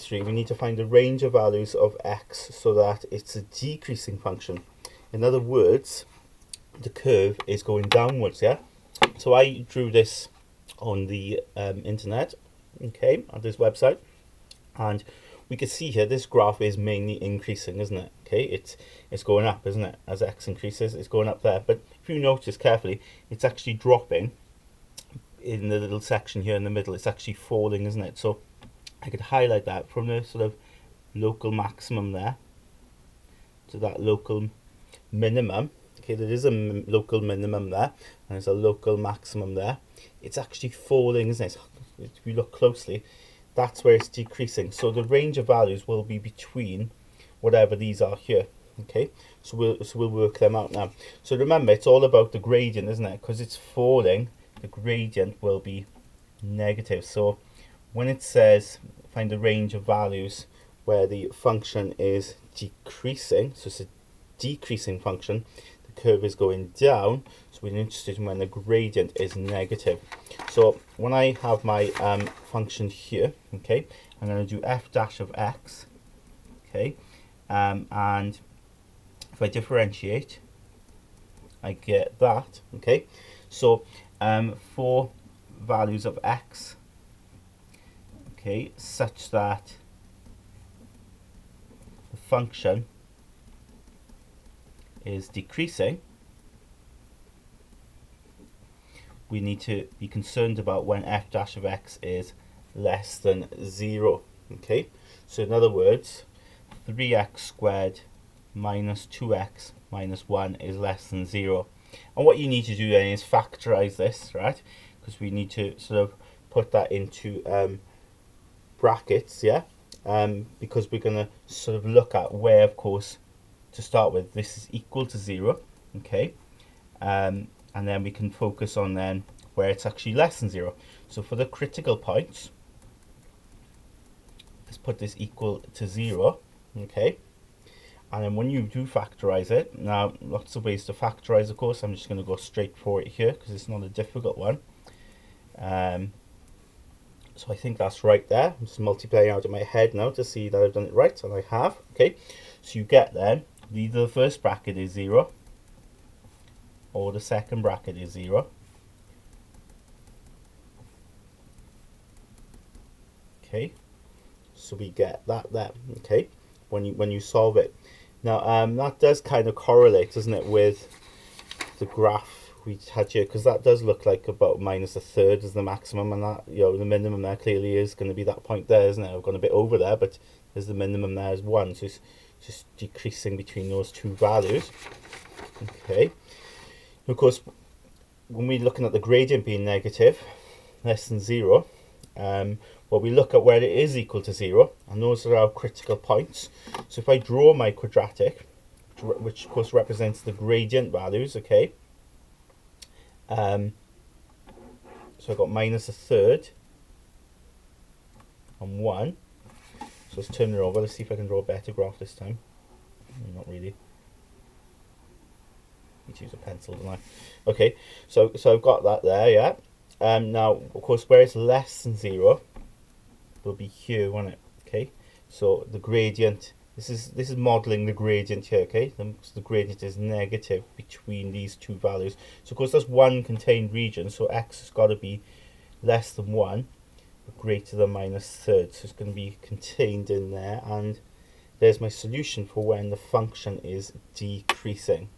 3, we need to find the range of values of x so that it's a decreasing function. In other words, the curve is going downwards, yeah? So I drew this on the internet, okay, on this website, and we can see here this graph is mainly increasing, isn't it? Okay, it's going up, isn't it? As x increases, it's going up there. But if you notice carefully, it's actually dropping in the little section here in the middle. It's actually falling, isn't it? So I could highlight that from the sort of local maximum there to that local minimum. Okay, there is a local minimum there, and there's a local maximum there. It's actually falling, isn't it? If you look closely, that's where it's decreasing. So the range of values will be between whatever these are here. Okay, so we'll work them out now. So remember, it's all about the gradient, isn't it? Because it's falling, the gradient will be negative. So when it says find the range of values where the function is decreasing, so it's a decreasing function, the curve is going down, so we're interested in when the gradient is negative. So when I have my function here, okay, I'm going to do f dash of x, okay, and if I differentiate, I get that, okay. So for values of x, okay, such that the function is decreasing, we need to be concerned about when f dash of x is less than 0. Okay, so in other words, 3x squared minus 2x minus 1 is less than 0. And what you need to do then is factorize this, right? Because we need to sort of put that into brackets, yeah? Because we're going to sort of look at where, of course, to start with, this is equal to 0, okay? And then we can focus on then where it's actually less than 0. So for the critical points, let's put this equal to 0, okay? And then when you do factorize it, now lots of ways to factorize, of course, I'm just going to go straight for it here because it's not a difficult one. So I think that's right there. I'm just multiplying out in my head now to see that I've done it right, and I have, okay? So you get then, either the first bracket is 0, or the second bracket is 0. Okay, so we get that there, okay, when you solve it. Now that does kind of correlate, doesn't it, with the graph we had here, because that does look like about minus a third is the maximum, and that, you know, the minimum there clearly is going to be that point there, isn't it? I've gone a bit over there, but there's the minimum there as 1, so it's just decreasing between those two values. Okay, of course, when we're looking at the gradient being negative, less than 0, well, we look at where it is equal to 0, and those are our critical points. So if I draw my quadratic, which of course represents the gradient values, okay, so I've got minus a third and 1. So let's turn it over. Let's see if I can draw a better graph this time. Not really. Need to use a pencil, don't I? Okay, so I've got that there, yeah. Now, of course, where it's less than 0, will be here, won't it? Okay, so the gradient, this is modeling the gradient here, okay? The gradient is negative between these two values. So of course that's one contained region, so x has got to be less than 1, but greater than minus third. So it's going to be contained in there, and there's my solution for when the function is decreasing.